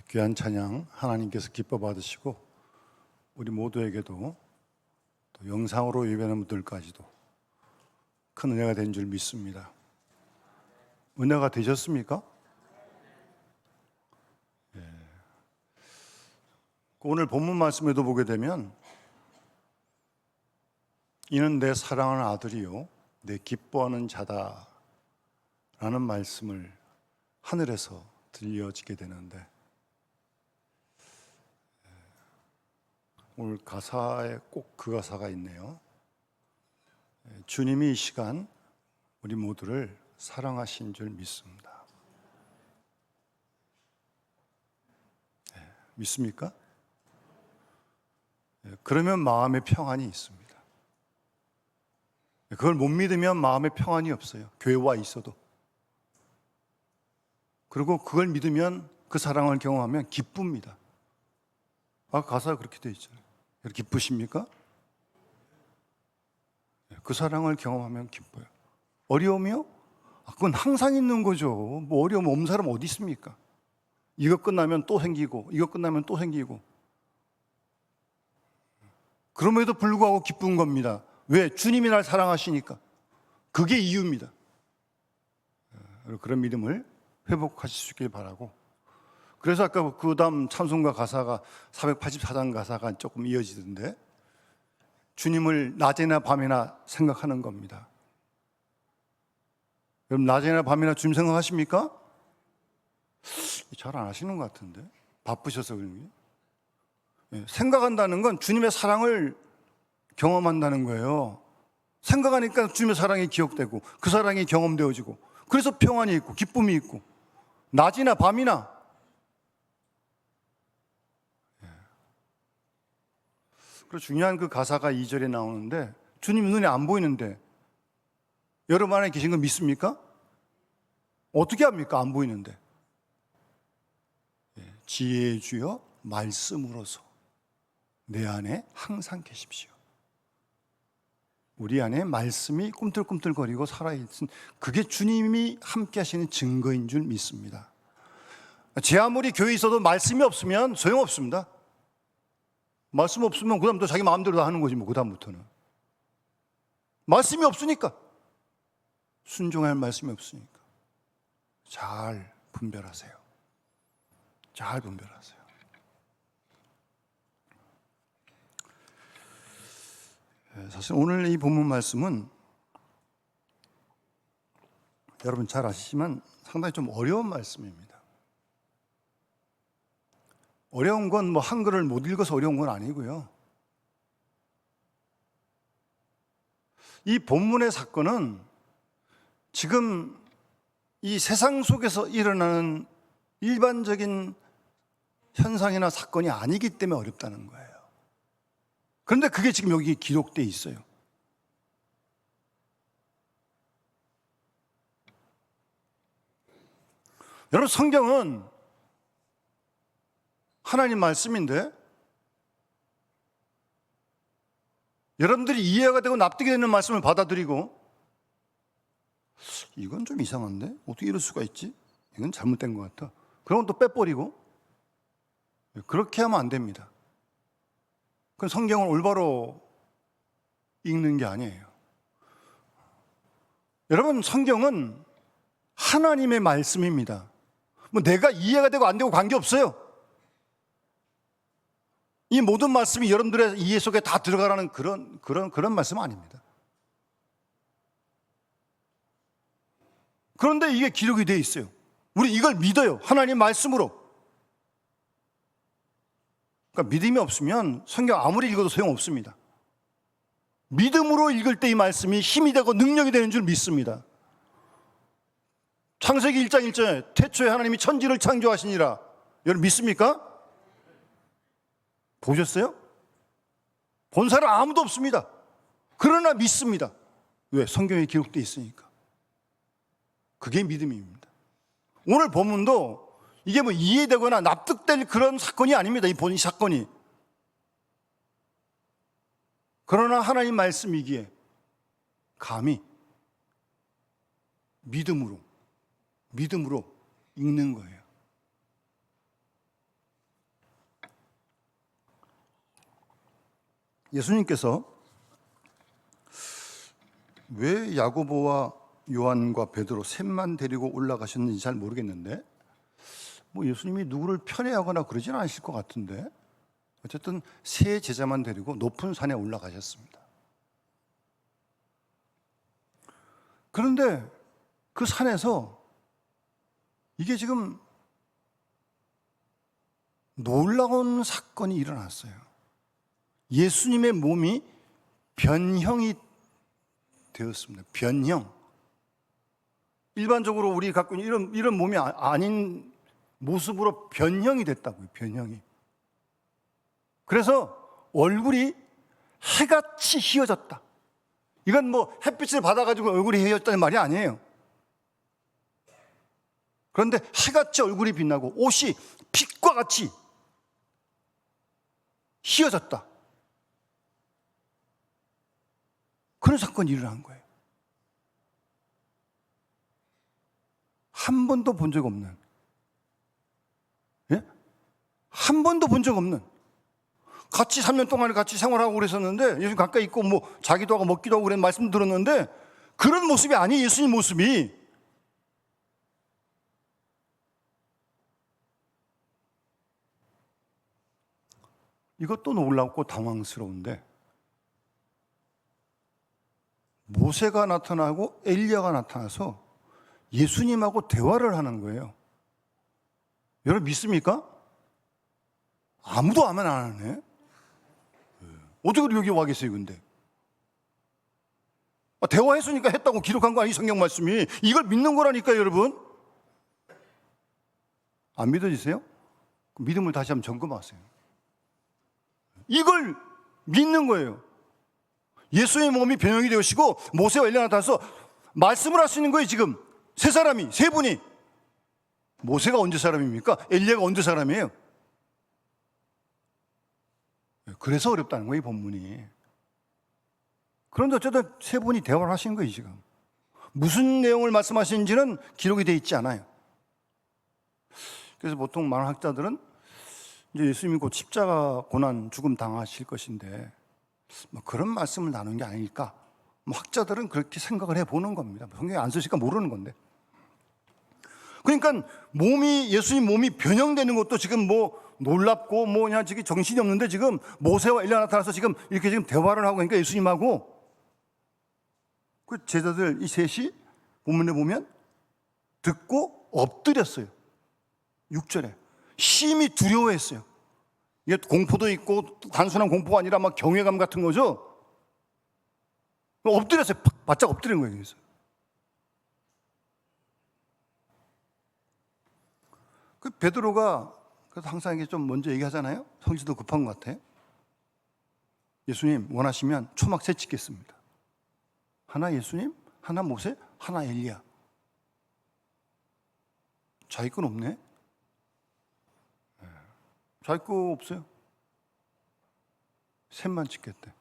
귀한 찬양 하나님께서 기뻐 받으시고 우리 모두에게도 또 영상으로 예배하는 분들까지도 큰 은혜가 된 줄 믿습니다. 은혜가 되셨습니까? 오늘 본문 말씀에도 보게 되면 이는 내 사랑하는 아들이요 내 기뻐하는 자다 라는 말씀을 하늘에서 들려지게 되는데, 오늘 가사에 꼭 그 가사가 있네요. 주님이 이 시간 우리 모두를 사랑하신 줄 믿습니다. 믿습니까? 그러면 마음의 평안이 있습니다. 그걸 못 믿으면 마음의 평안이 없어요. 교회와 있어도. 그리고 그걸 믿으면, 그 사랑을 경험하면 기쁩니다. 가사가 그렇게 되어 있잖아요. 기쁘십니까? 그 사랑을 경험하면 기뻐요. 어려움이요? 그건 항상 있는 거죠. 뭐 어려움 없는 사람 어디 있습니까? 이거 끝나면 또 생기고, 이거 끝나면 또 생기고. 그럼에도 불구하고 기쁜 겁니다. 왜? 주님이 날 사랑하시니까. 그게 이유입니다. 그런 믿음을 회복하실 수 있길 바라고, 그래서 아까 그 다음 찬송가 가사가 484장 가사가 조금 이어지던데, 주님을 낮에나 밤에나 생각하는 겁니다. 여러분, 낮에나 밤에나 주님 생각하십니까? 잘 안 하시는 것 같은데, 바쁘셔서 그런 게. 생각한다는 건 주님의 사랑을 경험한다는 거예요. 생각하니까 주님의 사랑이 기억되고 그 사랑이 경험되어지고, 그래서 평안이 있고 기쁨이 있고, 낮이나 밤이나. 그리고 중요한 그 가사가 2절에 나오는데, 주님 눈에 안 보이는데 여러분 안에 계신 거 믿습니까? 어떻게 합니까? 안 보이는데. 지혜의 주여 말씀으로서 내 안에 항상 계십시오. 우리 안에 말씀이 꿈틀꿈틀거리고 살아있은, 그게 주님이 함께 하시는 증거인 줄 믿습니다. 제 아무리 교회에 있어도 말씀이 없으면 소용없습니다. 말씀 없으면 그 다음부터 자기 마음대로 다 하는 거지, 그 다음부터는. 말씀이 없으니까, 순종할 말씀이 없으니까. 잘 분별하세요. 잘 분별하세요. 사실 오늘 이 본문 말씀은 여러분 잘 아시지만 상당히 좀 어려운 말씀입니다. 어려운 건 뭐 한글을 못 읽어서 어려운 건 아니고요. 이 본문의 사건은 지금 이 세상 속에서 일어나는 일반적인 현상이나 사건이 아니기 때문에 어렵다는 거예요. 그런데 그게 지금 여기 기록되어 있어요. 여러분, 성경은 하나님 말씀인데 여러분들이 이해가 되고 납득이 되는 말씀을 받아들이고, 이건 좀 이상한데? 어떻게 이럴 수가 있지? 이건 잘못된 것 같아. 그런 건 또 빼버리고, 그렇게 하면 안 됩니다. 그건 성경을 올바로 읽는 게 아니에요. 여러분, 성경은 하나님의 말씀입니다. 뭐 내가 이해가 되고 안 되고 관계없어요. 이 모든 말씀이 여러분들의 이해 속에 다 들어가라는 그런 말씀은 아닙니다. 그런데 이게 기록이 되어 있어요. 우리 이걸 믿어요. 하나님 말씀으로. 그러니까 믿음이 없으면 성경 아무리 읽어도 소용없습니다. 믿음으로 읽을 때 이 말씀이 힘이 되고 능력이 되는 줄 믿습니다. 창세기 1장 1절에 태초에 하나님이 천지를 창조하시니라. 여러분 믿습니까? 보셨어요? 본 사람 아무도 없습니다. 그러나 믿습니다. 왜? 성경에 기록되어 있으니까. 그게 믿음입니다. 오늘 본문도 이게 뭐 이해되거나 납득될 그런 사건이 아닙니다. 이 사건이. 그러나 하나님 말씀이기에 감히 믿음으로 읽는 거예요. 예수님께서 왜 야고보와 요한과 베드로 셋만 데리고 올라가셨는지 잘 모르겠는데, 뭐 예수님이 누구를 편애하거나 그러진 않으실 것 같은데, 어쨌든 세 제자만 데리고 높은 산에 올라가셨습니다. 그런데 그 산에서 이게 지금 놀라운 사건이 일어났어요. 예수님의 몸이 변형이 되었습니다. 변형. 일반적으로 우리 갖고 있는 이런 몸이 아닌 모습으로 변형이 됐다고요. 변형이. 그래서 얼굴이 해같이 휘어졌다. 이건 뭐 햇빛을 받아가지고 얼굴이 휘어졌다는 말이 아니에요. 그런데 해같이 얼굴이 빛나고 옷이 빛과 같이 휘어졌다. 그런 사건이 일어난 거예요. 한 번도 본 적 없는, 예? 한 번도 본 적 없는, 같이 3년 동안 같이 생활하고 그랬었는데, 예수님 가까이 있고 뭐 자기도 하고 먹기도 하고 그런 말씀 들었는데, 그런 모습이 아니에요. 예수님 모습이. 이것도 놀랍고 당황스러운데, 모세가 나타나고 엘리야가 나타나서 예수님하고 대화를 하는 거예요. 여러분 믿습니까? 아무도 아멘 안 하네. 어떻게 여기 와 계세요 근데? 대화했으니까 했다고 기록한 거 아니, 성경 말씀이. 이걸 믿는 거라니까 여러분. 안 믿어지세요? 믿음을 다시 한번 점검하세요. 이걸 믿는 거예요. 예수의 몸이 변형이 되시고 모세와 엘리야가 나타나서 말씀을 할 수 있는 거예요. 지금 세 사람이, 세 분이. 모세가 언제 사람입니까? 엘리야가 언제 사람이에요? 그래서 어렵다는 거예요, 이 본문이. 그런데 어쨌든 세 분이 대화를 하신 거예요, 지금. 무슨 내용을 말씀하시는지는 기록이 되어 있지 않아요. 그래서 보통 많은 학자들은 이제 예수님이 곧 십자가 고난 죽음 당하실 것인데 뭐 그런 말씀을 나눈 게 아닐까. 뭐 학자들은 그렇게 생각을 해보는 겁니다. 성경에 안 쓰시니까 모르는 건데. 그러니까 예수님 몸이 변형되는 것도 지금 뭐 놀랍고 뭐냐, 지금 정신이 없는데 지금 모세와 엘리야 나타나서 지금 이렇게 지금 대화를 하고, 그러니까 예수님하고 그 제자들 이 셋이 본문에 보면 듣고 엎드렸어요. 6절에 심히 두려워했어요. 이게 공포도 있고 단순한 공포가 아니라 막 경외감 같은 거죠. 엎드렸어요. 바짝 엎드린 거예요. 그래서 그 베드로가 그래서 항상 이게 좀 먼저 얘기하잖아요. 성질도 급한 것 같아. 예수님 원하시면 초막 세 찍겠습니다. 하나 예수님, 하나 모세, 하나 엘리야. 자기 건 없네. 자기 거 없어요. 셋만 찍겠대.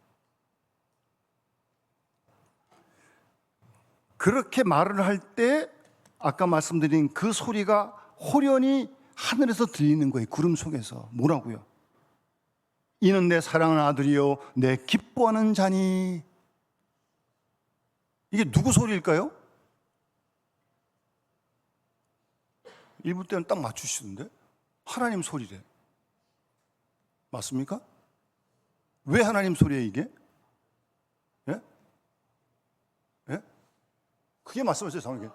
그렇게 말을 할 때 아까 말씀드린 그 소리가 호련히 하늘에서 들리는 거예요. 구름 속에서. 뭐라고요? 이는 내 사랑하는 아들이요 내 기뻐하는 자니. 이게 누구 소리일까요? 일부 때는 딱 맞추시는데 하나님 소리래. 맞습니까? 왜 하나님 소리예요 이게? 예? 예? 그게 말씀하세요. 정확하게.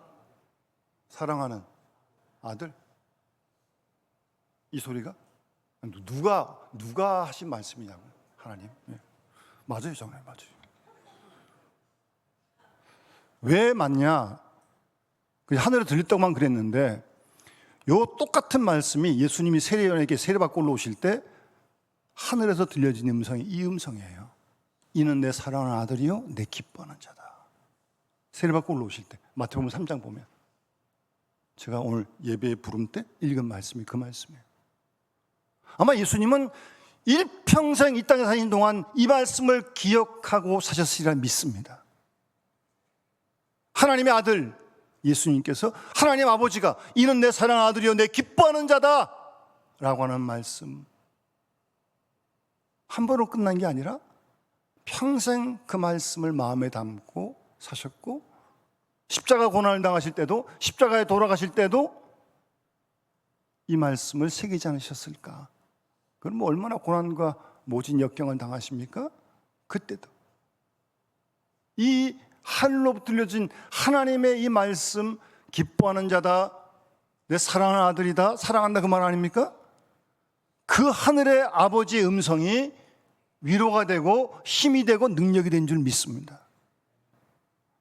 사랑하는 아들. 이 소리가 누가 하신 말씀이냐고요? 하나님. 예. 맞아요, 정말 맞아요. 왜 맞냐? 하늘에 들렸다고만 그랬는데 요 똑같은 말씀이 예수님이 세례요한에게 세례받고 올라오실 때 하늘에서 들려진 음성이 이 음성이에요. 이는 내 사랑하는 아들이요 내 기뻐하는 자다. 세례받고 올라오실 때 마태복음 3장 보면 제가 오늘 예배 부름 때 읽은 말씀이 그 말씀이에요. 아마 예수님은 일평생 이 땅에 사신 동안 이 말씀을 기억하고 사셨으리라 믿습니다. 하나님의 아들 예수님께서 하나님 아버지가 이는 내 사랑하는 아들이요 내 기뻐하는 자다 라고 하는 말씀 한 번으로 끝난 게 아니라 평생 그 말씀을 마음에 담고 사셨고, 십자가 고난을 당하실 때도, 십자가에 돌아가실 때도 이 말씀을 새기지 않으셨을까? 그럼 얼마나 고난과 모진 역경을 당하십니까? 그때도 이 하늘로부터 들려진 하나님의 이 말씀, 기뻐하는 자다, 내 사랑하는 아들이다, 사랑한다, 그 말 아닙니까? 그 하늘의 아버지의 음성이 위로가 되고 힘이 되고 능력이 된 줄 믿습니다.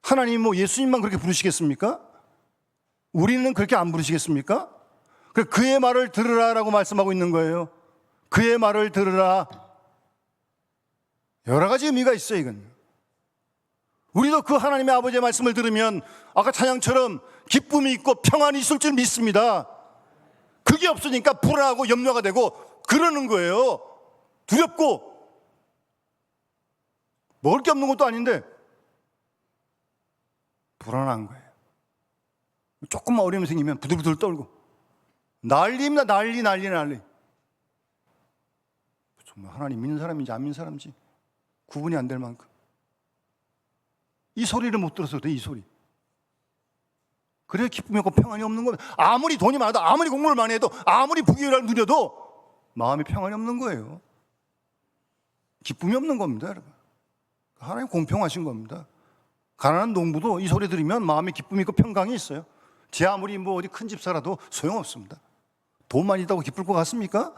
하나님이 뭐 예수님만 그렇게 부르시겠습니까? 우리는 그렇게 안 부르시겠습니까? 그의 말을 들으라라고 말씀하고 있는 거예요. 그의 말을 들으라. 여러 가지 의미가 있어요, 이건. 우리도 그 하나님의 아버지의 말씀을 들으면 아까 찬양처럼 기쁨이 있고 평안이 있을 줄 믿습니다. 그게 없으니까 불안하고 염려가 되고 그러는 거예요. 두렵고 먹을 게 없는 것도 아닌데 불안한 거예요. 조금만 어려움이 생기면 부들부들 떨고 난리입니다. 난리. 정말 하나님 믿는 사람인지 안 믿는 사람인지 구분이 안 될 만큼 이 소리를 못 들어서 그래. 이 소리. 그래야 기쁨이 없고 평안이 없는 거예요. 아무리 돈이 많아도, 아무리 공부를 많이 해도, 아무리 부귀를 누려도 마음이 평안이 없는 거예요. 기쁨이 없는 겁니다, 여러분. 하나님 공평하신 겁니다. 가난한 농부도 이 소리 들으면 마음에 기쁨이 있고 평강이 있어요. 제 아무리 뭐 어디 큰 집 살아도 소용없습니다. 돈 많이 있다고 기쁠 것 같습니까?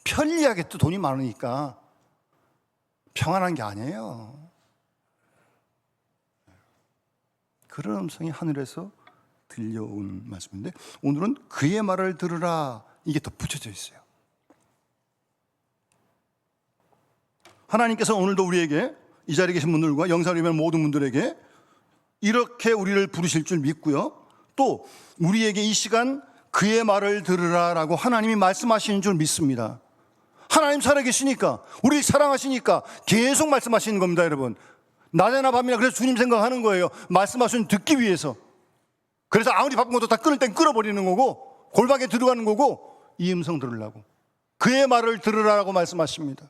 편리하겠죠. 돈이 많으니까. 평안한 게 아니에요. 그런 음성이 하늘에서 들려온 말씀인데, 오늘은 그의 말을 들으라, 이게 덧붙여져 있어요. 하나님께서 오늘도 우리에게, 이 자리에 계신 분들과 영상을 보는 모든 분들에게 이렇게 우리를 부르실 줄 믿고요, 또 우리에게 이 시간 그의 말을 들으라라고 하나님이 말씀하시는 줄 믿습니다. 하나님 살아계시니까, 우리를 사랑하시니까 계속 말씀하시는 겁니다, 여러분. 낮이나 밤이나 그래서 주님 생각하는 거예요. 말씀하시는 듣기 위해서. 그래서 아무리 바쁜 것도 다 끊을 땐 끊어버리는 거고, 골방에 들어가는 거고, 이 음성 들으려고. 그의 말을 들으라고 말씀하십니다.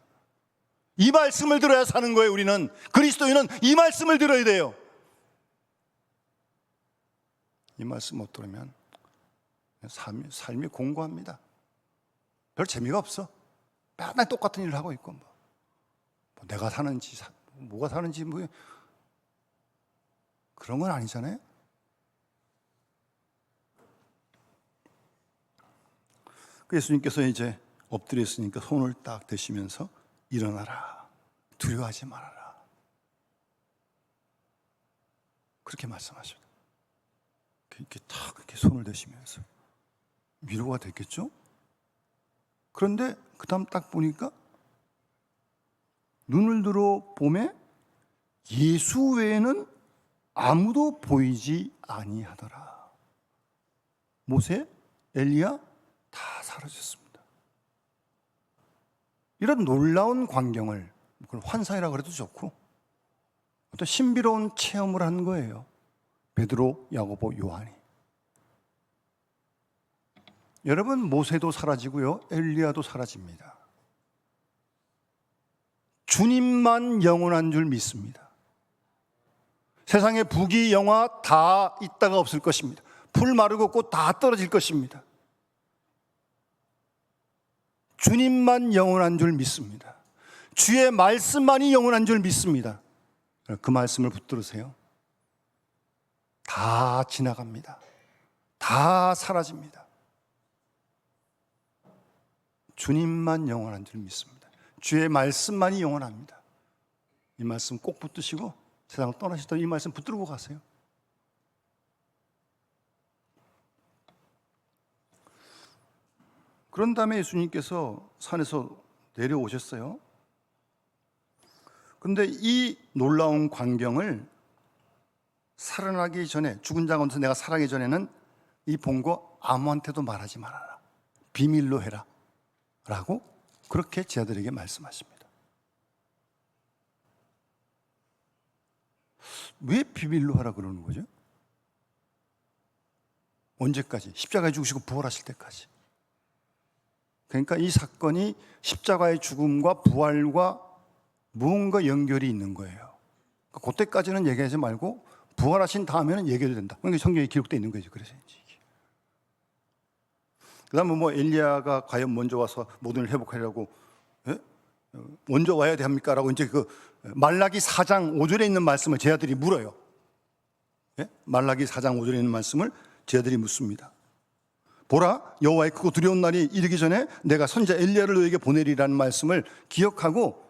이 말씀을 들어야 사는 거예요. 우리는, 그리스도인은 이 말씀을 들어야 돼요. 이 말씀 못 들으면 삶이 공고합니다. 별 재미가 없어. 맨날 똑같은 일을 하고 있고, 뭐 내가 사는지 뭐가 사는지 뭐 그런 건 아니잖아요. 예수님께서 이제 엎드려 있으니까 손을 딱 대시면서 일어나라, 두려워하지 말아라, 그렇게 말씀하십니다. 이렇게 탁 이렇게 손을 대시면서 위로가 됐겠죠? 그런데 그 다음 딱 보니까 눈을 들어 보매 예수 외에는 아무도 보이지 아니하더라. 모세, 엘리야 다 사라졌습니다. 이런 놀라운 광경을, 그걸 환상이라고 그래도 좋고, 어떤 신비로운 체험을 한 거예요. 베드로, 야고보, 요한이. 여러분, 모세도 사라지고요, 엘리야도 사라집니다. 주님만 영원한 줄 믿습니다. 세상에 부귀 영화 다 있다가 없을 것입니다. 풀 마르고 꽃 다 떨어질 것입니다. 주님만 영원한 줄 믿습니다. 주의 말씀만이 영원한 줄 믿습니다. 그 말씀을 붙들으세요. 다 지나갑니다. 다 사라집니다. 주님만 영원한 줄 믿습니다. 주의 말씀만이 영원합니다. 이 말씀 꼭 붙드시고 세상을 떠나시더라도 이 말씀 붙들고 가세요. 그런 다음에 예수님께서 산에서 내려오셨어요. 그런데 이 놀라운 광경을 살아나기 전에, 죽은 자 가운데서 내가 살아나기 전에는 이 본 거 아무한테도 말하지 말아라, 비밀로 해라 라고 그렇게 제자들에게 말씀하십니다. 왜 비밀로 하라 그러는 거죠? 언제까지? 십자가에 죽으시고 부활하실 때까지. 그러니까 이 사건이 십자가의 죽음과 부활과 무언가 연결이 있는 거예요. 그때까지는 얘기하지 말고 부활하신 다음에는 얘기해도 된다. 그게 성경에 기록되어 있는 거죠. 그래서 그다음에 뭐 엘리야가 과연 먼저 와서 모든 걸 회복하려고 먼저 와야 됩니까? 라고 이제 그 말라기 4장 5절에 있는 말씀을 제 아들이 물어요. 말라기 4장 5절에 있는 말씀을 제 아들이 묻습니다. 보라, 여호와의 크고 두려운 날이 이르기 전에 내가 선지자 엘리야를 너에게 보내리라는 말씀을 기억하고,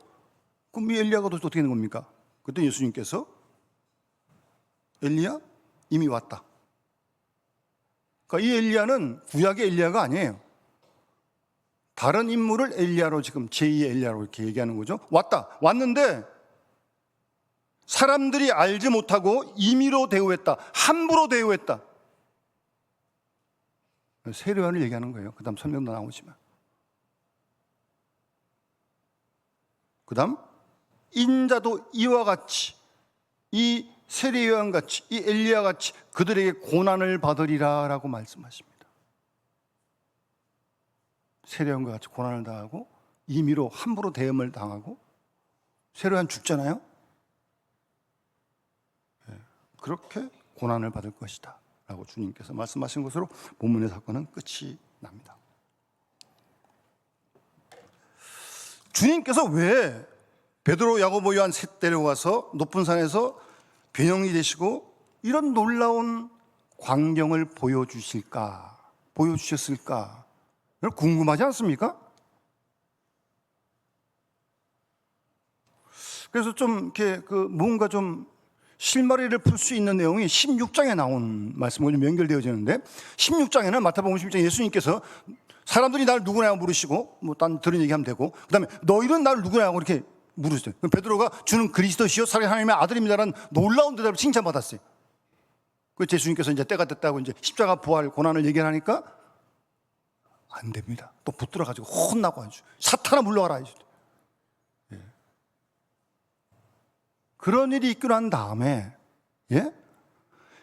그럼 이 엘리야가 또 어떻게 되는 겁니까? 그때 예수님께서 엘리야 이미 왔다. 그러니까 이 엘리야는 구약의 엘리야가 아니에요. 다른 인물을 엘리야로 지금 제2의 엘리야로 이렇게 얘기하는 거죠. 왔는데 사람들이 알지 못하고 임의로 대우했다. 함부로 대우했다. 세례요한을 얘기하는 거예요. 그 다음 설명도 나오지만. 그 다음 인자도 이와 같이, 이 세례요한 같이, 이 엘리야 같이 그들에게 고난을 받으리라 라고 말씀하십니다. 세례요한과 같이 고난을 당하고 임의로 함부로 대음을 당하고, 세례요한 죽잖아요. 그렇게 고난을 받을 것이다 라고 주님께서 말씀하신 것으로 본문의 사건은 끝이 납니다. 주님께서 왜 베드로, 야고보, 요한 셋 데려와서 높은 산에서 변형이 되시고 이런 놀라운 광경을 보여주셨을까? 궁금하지 않습니까? 그래서 좀 이렇게 뭔가 좀 실마리를 풀 수 있는 내용이 16장에 나온 말씀과 좀 연결되어지는데, 16장에는 마태복음 16장에 예수님께서 사람들이 나를 누구냐고 물으시고, 뭐 딴 들은 얘기하면 되고, 그 다음에 너희는 나를 누구냐고 이렇게 물으셨어요. 그럼 베드로가 주는 그리스도시요 살아계신 하나님의 아들입니다라는 놀라운 대답을 칭찬받았어요. 그 예수님께서 이제 때가 됐다고 이제 십자가 부활 고난을 얘기하니까 안 됩니다. 또 붙들어가지고 혼나고 아주 사탄아 물러가라. 그런 일이 있고 난 다음에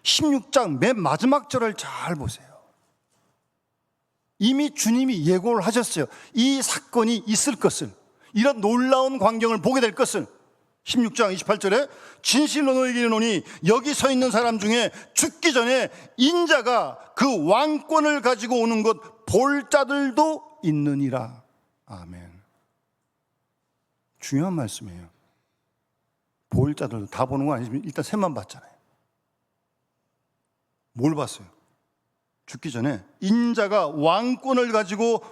16장 맨 마지막 절을 잘 보세요. 이미 주님이 예고를 하셨어요. 이 사건이 있을 것을, 이런 놀라운 광경을 보게 될 것을. 16장 28절에 진실로 너에게 이르노니 여기 서 있는 사람 중에 죽기 전에 인자가 그 왕권을 가지고 오는 것 볼 자들도 있느니라. 아멘. 중요한 말씀이에요. 볼 자들도 다 보는 건 아니지만 일단 셋만 봤잖아요. 뭘 봤어요? 죽기 전에 인자가 왕권을 가지고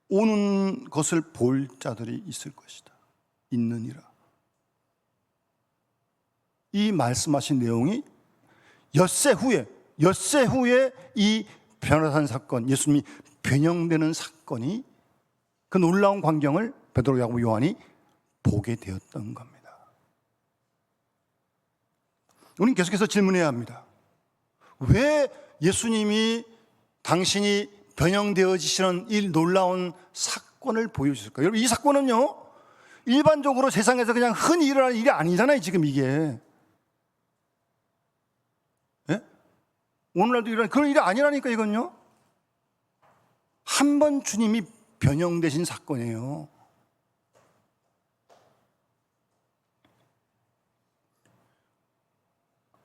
오는 것을 볼 자들이 있을 것이다. 있느니라. 이 말씀하신 내용이 엿새 후에 이 변화산 사건, 예수님이 변형되는 사건이, 그 놀라운 광경을 베드로, 야고보, 요한이 보게 되었던 겁니다. 우리는 계속해서 질문해야 합니다. 왜 예수님이 당신이 변형되어지시는 이 놀라운 사건을 보여주실까요? 여러분, 이 사건은요, 일반적으로 세상에서 그냥 흔히 일어나는 일이 아니잖아요. 지금 이게 오늘날도 일어나는 그런 일이 아니라니까. 이건요, 한 번 주님이 변형되신 사건이에요.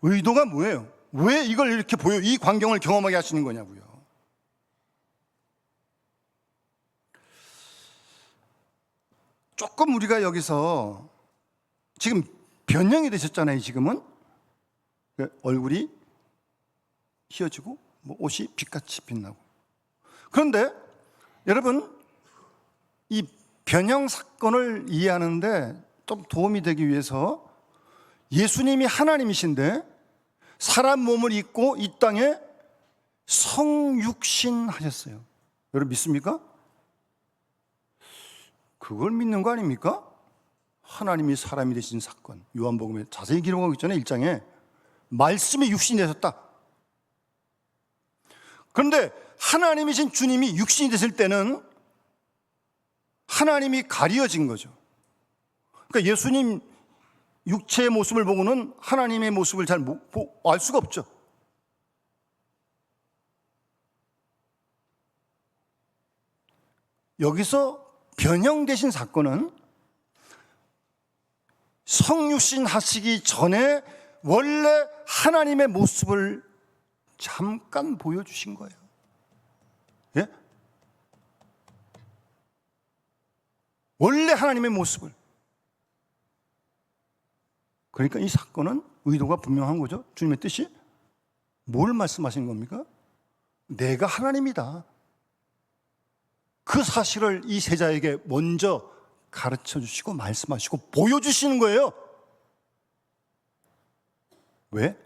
의도가 뭐예요? 왜 이걸 이렇게 이 광경을 경험하게 하시는 거냐고요. 조금 우리가 여기서 지금 변형이 되셨잖아요. 지금은 얼굴이 휘어지고 옷이 빛같이 빛나고. 그런데 여러분, 이 변형 사건을 이해하는데 좀 도움이 되기 위해서, 예수님이 하나님이신데 사람 몸을 입고 이 땅에 성육신 하셨어요. 여러분 믿습니까? 그걸 믿는 거 아닙니까? 하나님이 사람이 되신 사건, 요한복음에 자세히 기록하고 있잖아요. 1장에 말씀이 육신이 되셨다. 그런데 하나님이신 주님이 육신이 됐을 때는 하나님이 가려진 거죠. 그러니까 예수님 육체의 모습을 보고는 하나님의 모습을 잘 알 수가 없죠. 여기서 변형되신 사건은 성육신 하시기 전에 원래 하나님의 모습을 잠깐 보여주신 거예요. 예? 원래 하나님의 모습을. 그러니까 이 사건은 의도가 분명한 거죠. 주님의 뜻이 뭘 말씀하시는 겁니까? 내가 하나님이다. 그 사실을 이 세자에게 먼저 가르쳐 주시고 말씀하시고 보여주시는 거예요. 왜?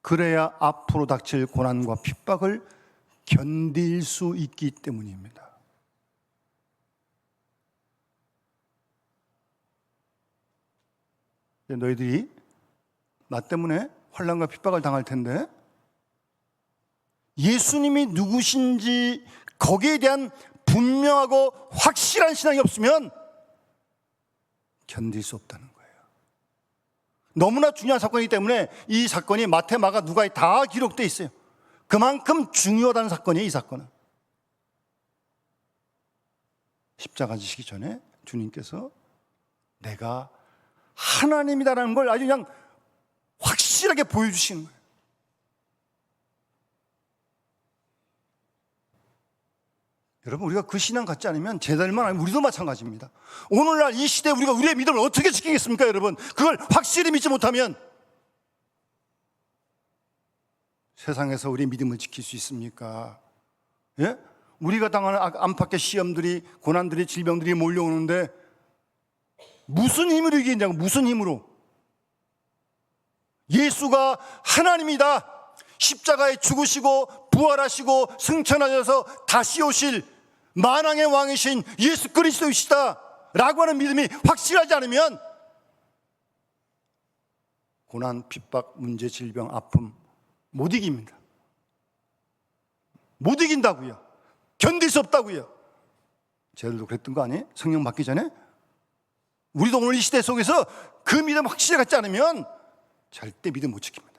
그래야 앞으로 닥칠 고난과 핍박을 견딜 수 있기 때문입니다. 너희들이 나 때문에 환난과 핍박을 당할 텐데 예수님이 누구신지 거기에 대한 분명하고 확실한 신앙이 없으면 견딜 수 없다는 거예요. 너무나 중요한 사건이기 때문에 이 사건이 마태, 마가, 누가에 다 기록되어 있어요. 그만큼 중요하다는 사건이에요. 이 사건은 십자가 지시기 전에 주님께서 내가 하나님이다라는 걸 아주 그냥 확실하게 보여주시는 거예요. 여러분, 우리가 그 신앙 갖지 않으면 제자들만 아니면 우리도 마찬가지입니다. 오늘날 이 시대에 우리가 우리의 믿음을 어떻게 지키겠습니까, 여러분? 그걸 확실히 믿지 못하면 세상에서 우리의 믿음을 지킬 수 있습니까? 예? 우리가 당하는 안팎의 시험들이, 고난들이, 질병들이 몰려오는데 무슨 힘으로 이기냐고, 무슨 힘으로? 예수가 하나님이다. 십자가에 죽으시고 부활하시고 승천하셔서 다시 오실 만왕의 왕이신 예수 그리스도이시다 라고 하는 믿음이 확실하지 않으면 고난, 핍박, 문제, 질병, 아픔 못 이깁니다. 못 이긴다고요. 견딜 수 없다고요. 제들도 그랬던 거 아니에요? 성령 받기 전에? 우리도 오늘 이 시대 속에서 그 믿음 확실히 갖지 않으면 절대 믿음 못 지킵니다.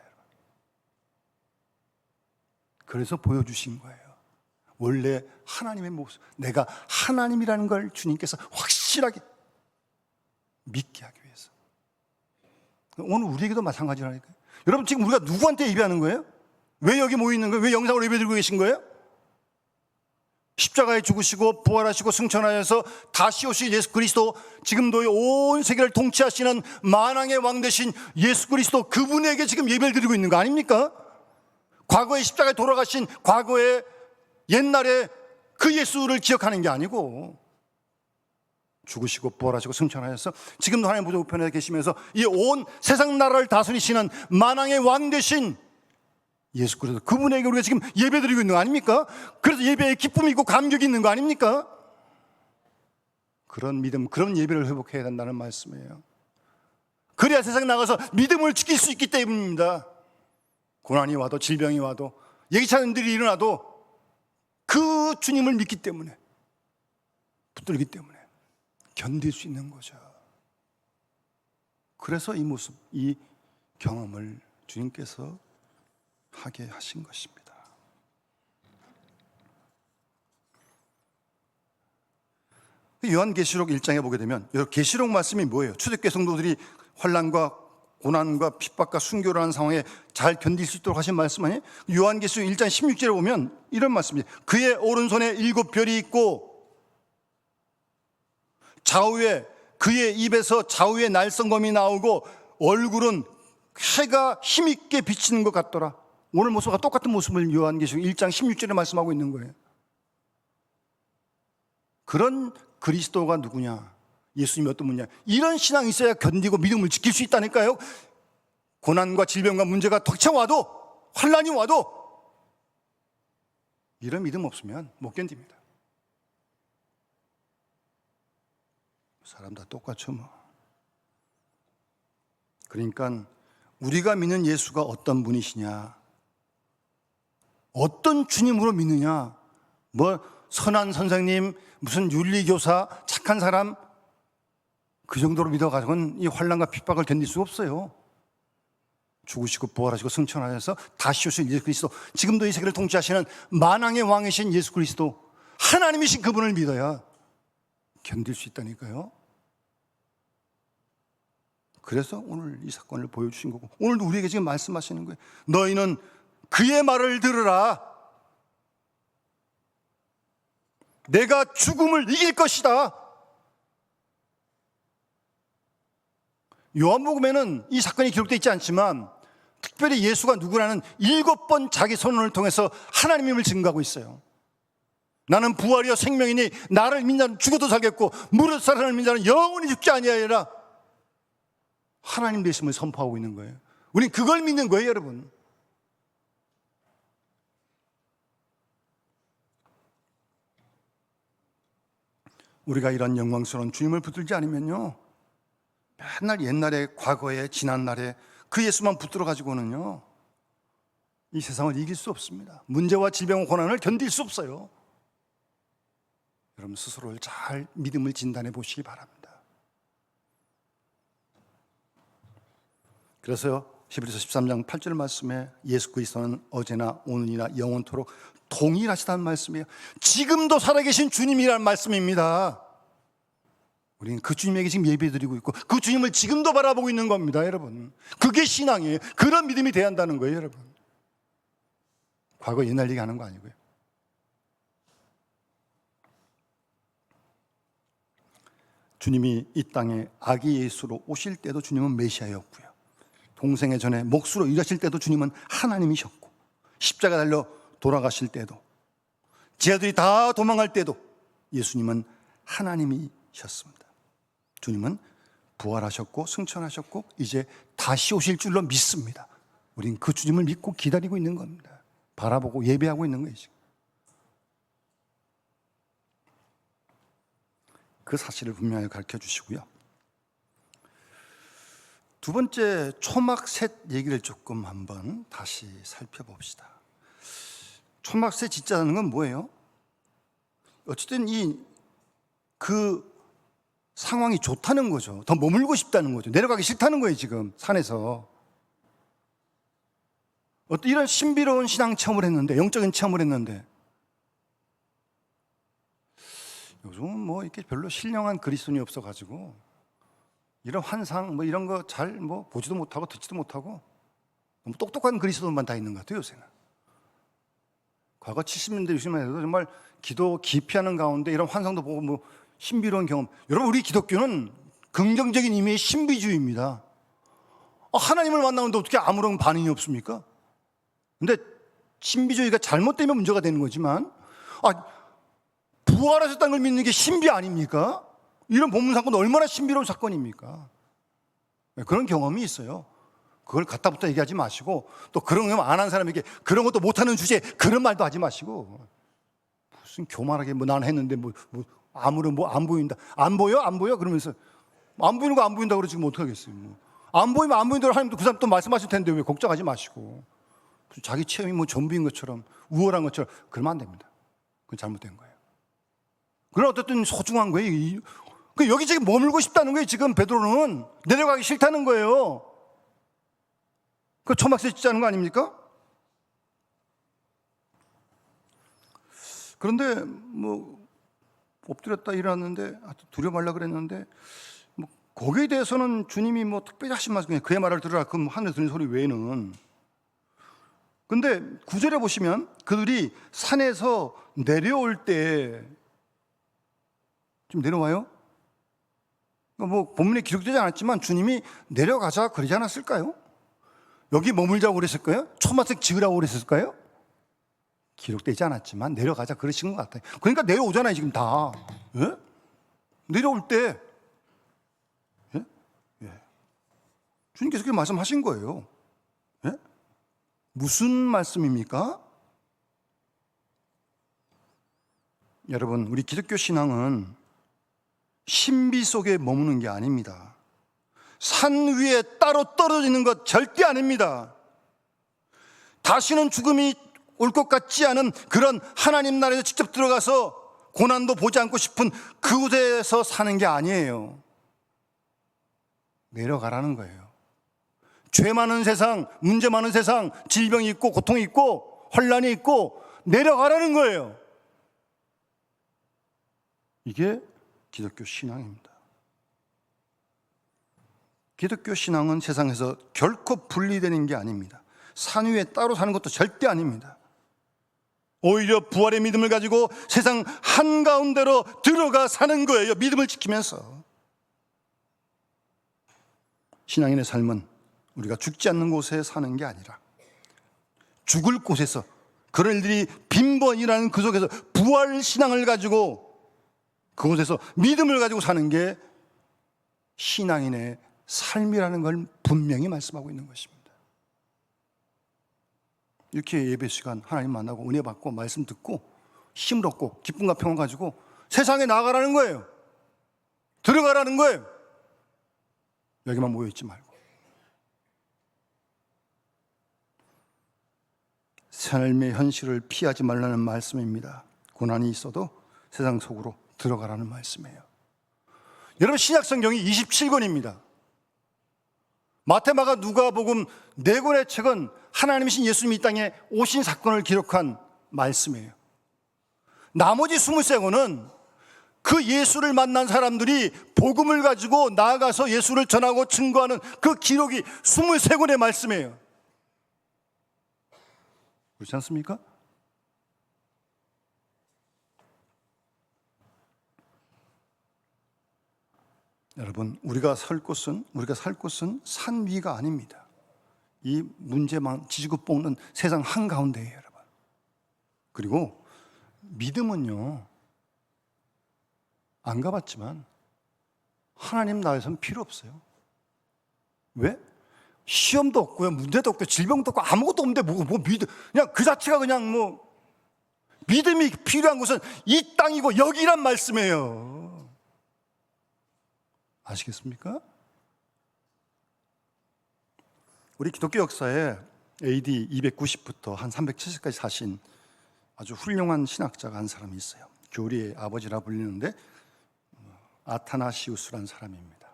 그래서 보여주신 거예요. 원래 하나님의 모습, 내가 하나님이라는 걸 주님께서 확실하게 믿게 하기 위해서. 오늘 우리에게도 마찬가지라니까요. 여러분, 지금 우리가 누구한테 예배하는 거예요? 왜 여기 모여 있는 거예요? 왜 영상으로 예배 드리고 계신 거예요? 십자가에 죽으시고 부활하시고 승천하여서 다시 오실 예수 그리스도, 지금도 온 세계를 통치하시는 만왕의 왕 되신 예수 그리스도, 그분에게 지금 예배를 드리고 있는 거 아닙니까? 과거에 십자가에 돌아가신 과거에 옛날에 그 예수를 기억하는 게 아니고 죽으시고 부활하시고 승천하여서 지금도 하나님 보좌 우편에 계시면서 이 온 세상 나라를 다스리시는 만왕의 왕 되신 예수 그리스도, 그분에게 우리가 지금 예배드리고 있는 거 아닙니까? 그래서 예배에 기쁨이 있고 감격이 있는 거 아닙니까? 그런 믿음, 그런 예배를 회복해야 된다는 말씀이에요. 그래야 세상에 나가서 믿음을 지킬 수 있기 때문입니다. 고난이 와도 질병이 와도 예기치 않은 일이 일어나도 그 주님을 믿기 때문에, 붙들기 때문에 견딜 수 있는 거죠. 그래서 이 모습, 이 경험을 주님께서 하게 하신 것입니다. 요한계시록 1장에 보게 되면, 계시록 말씀이 뭐예요? 초대교회 성도들이 환난과 고난과 핍박과 순교라는 상황에 잘 견딜 수 있도록 하신 말씀 아니에요? 요한계시록 1장 16절에 보면 이런 말씀이에요. 그의 오른손에 7별이 있고 좌우에, 그의 입에서 좌우에 날성검이 나오고 얼굴은 해가 힘있게 비치는 것 같더라. 오늘 모습과 똑같은 모습을 요한계시록 1장 16절에 말씀하고 있는 거예요. 그런 그리스도가 누구냐? 예수님이 어떤 분이냐? 이런 신앙이 있어야 견디고 믿음을 지킬 수 있다니까요. 고난과 질병과 문제가 닥쳐와도, 환난이 와도 이런 믿음 없으면 못 견딥니다. 사람 다 똑같죠 뭐. 그러니까 우리가 믿는 예수가 어떤 분이시냐, 어떤 주님으로 믿느냐, 뭐 선한 선생님, 무슨 윤리교사, 착한 사람, 그 정도로 믿어가지고는 이 환난과 핍박을 견딜 수 없어요. 죽으시고 부활하시고 승천하셔서 다시 오실 예수 그리스도, 지금도 이 세계를 통치하시는 만왕의 왕이신 예수 그리스도, 하나님이신 그분을 믿어야 견딜 수 있다니까요. 그래서 오늘 이 사건을 보여주신 거고, 오늘도 우리에게 지금 말씀하시는 거예요. 너희는 그의 말을 들으라. 내가 죽음을 이길 것이다. 요한복음에는 이 사건이 기록되어 있지 않지만 특별히 예수가 누구라는 7번 자기 선언을 통해서 하나님임을 증거하고 있어요. 나는 부활이요 생명이니 나를 믿는 자는 죽어도 살겠고 무릇 살아날 믿는 자는 영원히 죽지 아니하리라. 하나님 되심을 선포하고 있는 거예요. 우리는 그걸 믿는 거예요, 여러분. 우리가 이런 영광스러운 주님을 붙들지 않으면요, 맨날 옛날에, 과거에, 지난날에 그 예수만 붙들어 가지고는요 이 세상을 이길 수 없습니다. 문제와 질병과 고난을 견딜 수 없어요. 여러분 스스로를 잘 믿음을 진단해 보시기 바랍니다. 그래서 히브리서 13장 8절 말씀에 예수 그리스도는 어제나 오늘이나 영원토록 동일하시다는 말씀이에요. 지금도 살아계신 주님이라는 말씀입니다. 우리는 그 주님에게 지금 예배드리고 있고 그 주님을 지금도 바라보고 있는 겁니다, 여러분. 그게 신앙이에요. 그런 믿음이 돼야 한다는 거예요, 여러분. 과거 옛날 얘기하는 거 아니고요. 주님이 이 땅에 아기 예수로 오실 때도 주님은 메시아였고요, 동생의 전에 몫으로 일하실 때도 주님은 하나님이셨고, 십자가 달려 돌아가실 때도, 제자들이 다 도망갈 때도 예수님은 하나님이셨습니다. 주님은 부활하셨고 승천하셨고 이제 다시 오실 줄로 믿습니다. 우린 그 주님을 믿고 기다리고 있는 겁니다. 바라보고 예배하고 있는 거예요, 지금. 그 사실을 분명히 가르쳐 주시고요. 두 번째, 초막셋 얘기를 조금 한번 다시 살펴봅시다. 초막셋 짓자는 건 뭐예요? 어쨌든 그 상황이 좋다는 거죠. 더 머물고 싶다는 거죠. 내려가기 싫다는 거예요, 지금 산에서. 어떤 이런 신비로운 신앙 체험을 했는데, 영적인 체험을 했는데, 요즘은 뭐 이렇게 별로 신령한 그리스도인이 없어가지고 이런 환상 뭐 이런 거 잘 뭐 보지도 못하고 듣지도 못하고 너무 똑똑한 그리스도인만 다 있는 것 같아요, 요새는. 과거 70년대 60년대 에도 정말 기도 기피하는 가운데 이런 환상도 보고 뭐 신비로운 경험. 여러분, 우리 기독교는 긍정적인 의미의 신비주의입니다. 하나님을 만나는데 어떻게 아무런 반응이 없습니까? 근데 신비주의가 잘못되면 문제가 되는 거지만, 부활하셨다는 걸 믿는 게 신비 아닙니까? 이런 본문 사건은 얼마나 신비로운 사건입니까? 그런 경험이 있어요. 그걸 갖다부터 얘기하지 마시고, 또 그런 경험 안 한 사람에게 그런 것도 못하는 주제에 그런 말도 하지 마시고, 무슨 교만하게 뭐 난 했는데 아무런 뭐 안 보인다. 안 보여? 안 보여? 그러면서 안 보이는 거 안 보인다고 그러지 뭐 어떡하겠어요. 뭐. 안 보이면 안 보인다고 하나님도 그 사람 또 말씀하실 텐데 왜 걱정하지 마시고, 자기 체험이 뭐 전부인 것처럼 우월한 것처럼 그러면 안 됩니다. 그건 잘못된 거예요. 그건 어쨌든 소중한 거예요. 여기 지금 머물고 싶다는 거예요. 지금 베드로는 내려가기 싫다는 거예요. 그 초막셋 짓자는 거 아닙니까? 그런데 뭐 엎드렸다 일어났는데 두려워 말라 그랬는데 뭐 거기에 대해서는 주님이 뭐 특별히 하신 말씀, 그의 말을 들으라. 그럼 하늘에 들리는 소리 외에는. 근데 9절에 보시면 그들이 산에서 내려올 때, 좀 내려와요? 뭐 본문에 기록되지 않았지만 주님이 내려가자 그러지 않았을까요? 여기 머물자고 그랬을까요? 초막색 지으라고 그랬을까요? 기록되지 않았지만 내려가자 그러신 것 같아요. 그러니까 내려오잖아요, 지금 다. 예? 내려올 때, 예? 예. 주님께서 그렇게 말씀하신 거예요. 예? 무슨 말씀입니까? 여러분, 우리 기독교 신앙은 신비 속에 머무는 게 아닙니다. 산 위에 따로 떨어지는 것 절대 아닙니다. 다시는 죽음이 올 것 같지 않은 그런 하나님 나라에 직접 들어가서 고난도 보지 않고 싶은 그곳에서 사는 게 아니에요. 내려가라는 거예요. 죄 많은 세상, 문제 많은 세상, 질병이 있고 고통이 있고 혼란이 있고 내려가라는 거예요. 이게 기독교 신앙입니다. 기독교 신앙은 세상에서 결코 분리되는 게 아닙니다. 산 위에 따로 사는 것도 절대 아닙니다. 오히려 부활의 믿음을 가지고 세상 한가운데로 들어가 사는 거예요. 믿음을 지키면서. 신앙인의 삶은 우리가 죽지 않는 곳에 사는 게 아니라 죽을 곳에서, 그런 일들이 빈번이라는 그 속에서 부활 신앙을 가지고 그곳에서 믿음을 가지고 사는 게 신앙인의 삶이라는 걸 분명히 말씀하고 있는 것입니다. 이렇게 예배 시간 하나님 만나고 은혜 받고 말씀 듣고 힘을 얻고 기쁨과 평안 가지고 세상에 나가라는 거예요. 들어가라는 거예요. 여기만 모여있지 말고. 삶의 현실을 피하지 말라는 말씀입니다. 고난이 있어도 세상 속으로 들어가라는 말씀이에요. 여러분, 신약성경이 27권입니다. 마태, 마가, 누가복음 4권의 책은 하나님이신 예수님이 이 땅에 오신 사건을 기록한 말씀이에요. 나머지 23권은 그 예수를 만난 사람들이 복음을 가지고 나아가서 예수를 전하고 증거하는 그 기록이 23권의 말씀이에요. 그렇지 않습니까? 여러분, 우리가 살 곳은 산 위가 아닙니다. 이 문제만 지지고 볶는 세상 한가운데예요, 여러분. 그리고 믿음은요, 안 가봤지만 하나님 나라에서는 필요 없어요. 왜? 시험도 없고요, 문제도 없고, 질병도 없고, 아무것도 없는데 뭐 믿음, 그냥 그 자체가 그냥 믿음이 필요한 곳은 이 땅이고 여기란 말씀이에요. 아시겠습니까? 우리 기독교 역사에 AD 290부터 한 370까지 사신 아주 훌륭한 신학자가 한 사람이 있어요. 교리의 아버지라 불리는데 아타나시우스라는 사람입니다.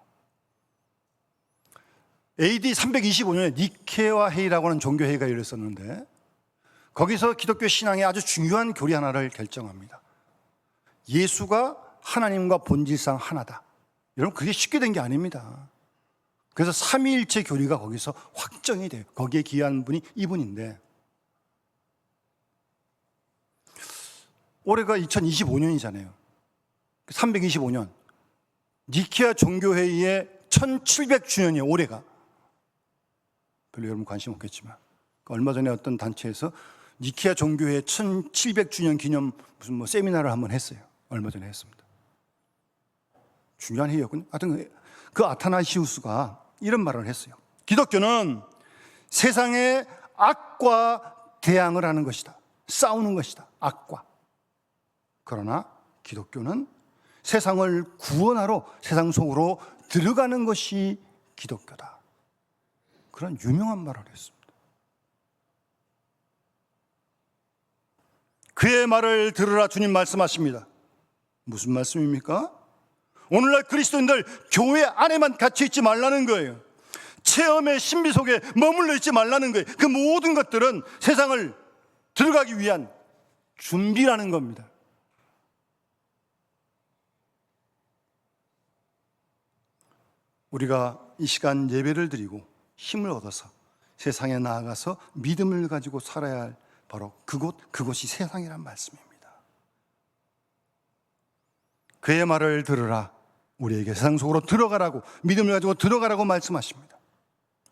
AD 325년에 니케와 회의라고 하는 종교회의가 열렸었는데 거기서 기독교 신앙의 아주 중요한 교리 하나를 결정합니다. 예수가 하나님과 본질상 하나다. 여러분, 그게 쉽게 된 게 아닙니다. 그래서 삼위일체 교리가 거기서 확정이 돼요. 거기에 기여한 분이 이분인데, 올해가 2025년이잖아요. 325년 니케아 종교회의의 1700주년이에요. 올해가. 별로 여러분 관심 없겠지만 얼마 전에 어떤 단체에서 니케아 종교회의 1700주년 기념 무슨 세미나를 한번 했어요. 얼마 전에 했습니다. 중요한 회의였군요. 하여튼 그 아타나시우스가 이런 말을 했어요. 기독교는 세상의 악과 대항을 하는 것이다. 싸우는 것이다. 악과. 그러나 기독교는 세상을 구원하러 세상 속으로 들어가는 것이 기독교다. 그런 유명한 말을 했습니다. 그의 말을 들으라 주님 말씀하십니다. 무슨 말씀입니까? 오늘날 그리스도인들 교회 안에만 갇혀 있지 말라는 거예요. 체험의 신비 속에 머물러 있지 말라는 거예요. 그 모든 것들은 세상을 들어가기 위한 준비라는 겁니다. 우리가 이 시간 예배를 드리고 힘을 얻어서 세상에 나아가서 믿음을 가지고 살아야 할 바로 그곳이 세상이란 말씀입니다. 그의 말을 들으라. 우리에게 세상 속으로 들어가라고, 믿음을 가지고 들어가라고 말씀하십니다.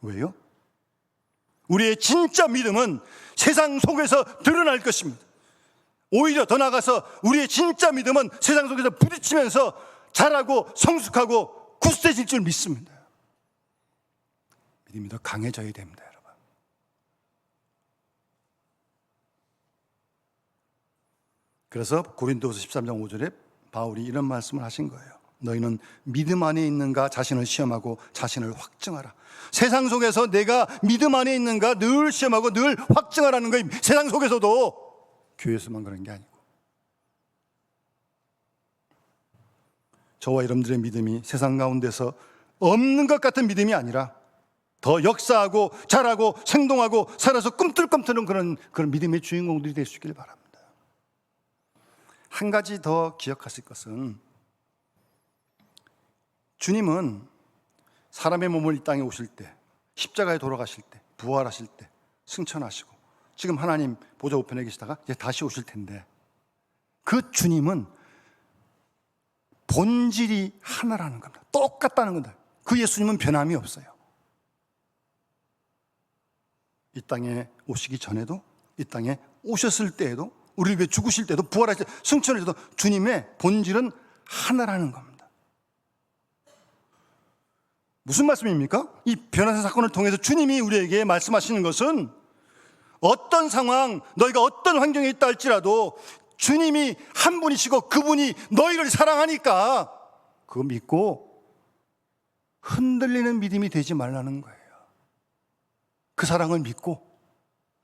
왜요? 우리의 진짜 믿음은 세상 속에서 드러날 것입니다. 오히려 더 나아가서 우리의 진짜 믿음은 세상 속에서 부딪히면서 자라고 성숙하고 굳세질 줄 믿습니다. 믿음이 더 강해져야 됩니다, 여러분. 그래서 고린도후서 13장 5절에 바울이 이런 말씀을 하신 거예요. 너희는 믿음 안에 있는가 자신을 시험하고 자신을 확증하라. 세상 속에서 내가 믿음 안에 있는가 늘 시험하고 늘 확증하라는 거예요. 세상 속에서도, 교회에서만 그런 게 아니고. 저와 여러분들의 믿음이 세상 가운데서 없는 것 같은 믿음이 아니라 더 역사하고 자라고 생동하고 살아서 꿈틀꿈틀한 그런 믿음의 주인공들이 될 수 있길 바랍니다. 한 가지 더 기억하실 것은, 주님은 사람의 몸을 이 땅에 오실 때, 십자가에 돌아가실 때, 부활하실 때, 승천하시고 지금 하나님 보좌 우편에 계시다가 이제 다시 오실 텐데, 그 주님은 본질이 하나라는 겁니다. 똑같다는 겁니다. 그 예수님은 변함이 없어요. 이 땅에 오시기 전에도, 이 땅에 오셨을 때에도, 우리를 위해 죽으실 때도, 부활하실 때, 승천할 때도 주님의 본질은 하나라는 겁니다. 무슨 말씀입니까? 이 변화사 사건을 통해서 주님이 우리에게 말씀하시는 것은, 어떤 상황, 너희가 어떤 환경에 있다 할지라도 주님이 한 분이시고 그분이 너희를 사랑하니까 그거 믿고 흔들리는 믿음이 되지 말라는 거예요. 그 사랑을 믿고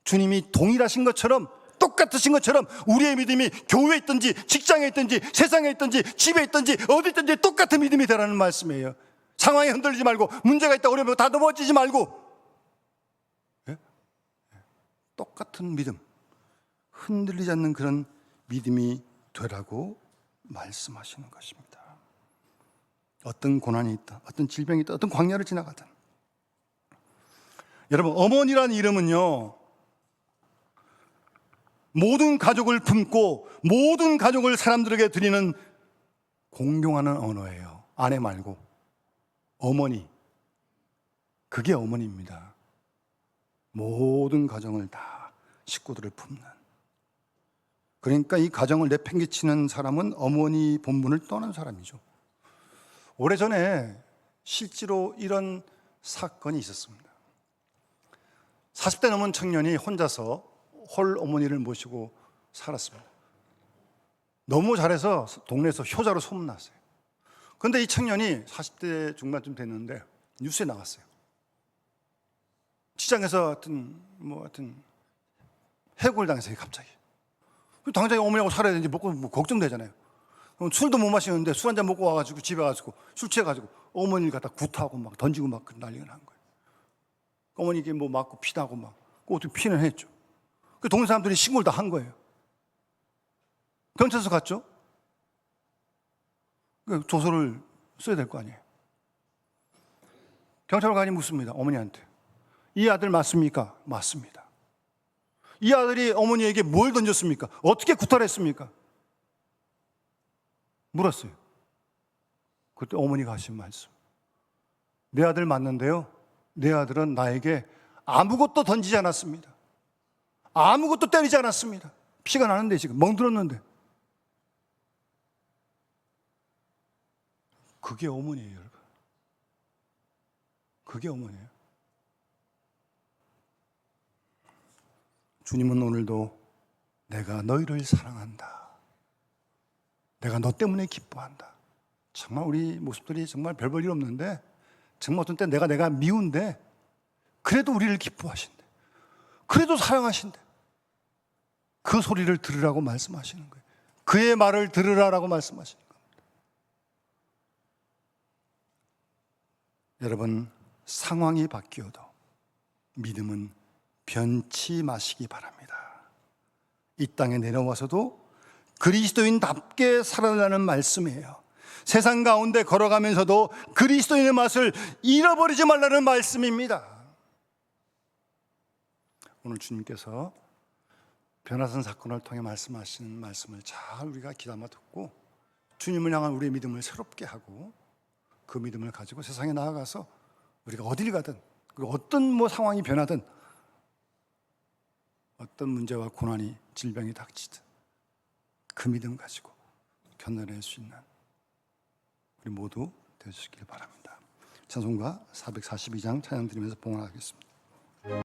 주님이 동일하신 것처럼, 똑같으신 것처럼 우리의 믿음이 교회에 있든지 직장에 있든지 세상에 있든지 집에 있든지 어디 있든지 똑같은 믿음이 되라는 말씀이에요. 상황에 흔들리지 말고, 문제가 있다 어려우면 다 넘어지지 말고, 똑같은 믿음, 흔들리지 않는 그런 믿음이 되라고 말씀하시는 것입니다. 어떤 고난이 있다, 어떤 질병이 있다, 어떤 광야를 지나가든, 여러분, 어머니라는 이름은요, 모든 가족을 품고 모든 가족을 사람들에게 드리는 공경하는 언어예요. 아내 말고 어머니, 그게 어머니입니다. 모든 가정을 다, 식구들을 품는. 그러니까 이 가정을 내팽개치는 사람은 어머니 본분을 떠난 사람이죠. 오래전에 실제로 이런 사건이 있었습니다. 40대 넘은 청년이 혼자서 홀 어머니를 모시고 살았습니다. 너무 잘해서 동네에서 효자로 소문났어요. 그런데 이 청년이 40대 중반쯤 됐는데 뉴스에 나갔어요. 시장에서 하여튼 해고를 당했어요, 갑자기. 당장에 어머니하고 살아야 되는지 뭐 걱정되잖아요. 술도 못 마시는데 술 한잔 먹고 와가지고 집에 가지고 술 취해가지고 어머니를 갖다 구타하고 막 던지고 막 난리가 난 거예요. 어머니께 뭐 맞고 피나고 막, 어떻게 피는 했죠. 그 동네 사람들이 신고를 다 한 거예요. 경찰서 갔죠. 조서를 써야 될 거 아니에요. 경찰관이 묻습니다, 어머니한테. 이 아들 맞습니까? 맞습니다. 이 아들이 어머니에게 뭘 던졌습니까? 어떻게 구타를 했습니까? 물었어요. 그때 어머니가 하신 말씀. 내 아들 맞는데요, 내 아들은 나에게 아무것도 던지지 않았습니다. 아무것도 때리지 않았습니다. 피가 나는데, 지금 멍들었는데. 그게 어머니예요, 여러분. 그게 어머니예요. 주님은 오늘도 내가 너희를 사랑한다, 내가 너 때문에 기뻐한다. 정말 우리 모습들이 정말 별 볼 일 없는데, 정말 어떤 때 내가 미운데 그래도 우리를 기뻐하신대, 그래도 사랑하신대. 그 소리를 들으라고 말씀하시는 거예요. 그의 말을 들으라라고 말씀하시는 겁니다. 여러분, 상황이 바뀌어도 믿음은 변치 마시기 바랍니다. 이 땅에 내려와서도 그리스도인답게 살아가는 말씀이에요. 세상 가운데 걸어가면서도 그리스도인의 맛을 잃어버리지 말라는 말씀입니다. 오늘 주님께서 변화산 사건을 통해 말씀하시는 말씀을 잘 우리가 귀담아 듣고 주님을 향한 우리의 믿음을 새롭게 하고, 그 믿음을 가지고 세상에 나아가서 우리가 어딜 가든, 그리고 어떤 상황이 변하든, 어떤 문제와 고난이, 질병이 닥치든 그 믿음 가지고 견뎌낼 수 있는 우리 모두 되시길 바랍니다. 찬송가 442장 찬양 드리면서 봉헌하겠습니다.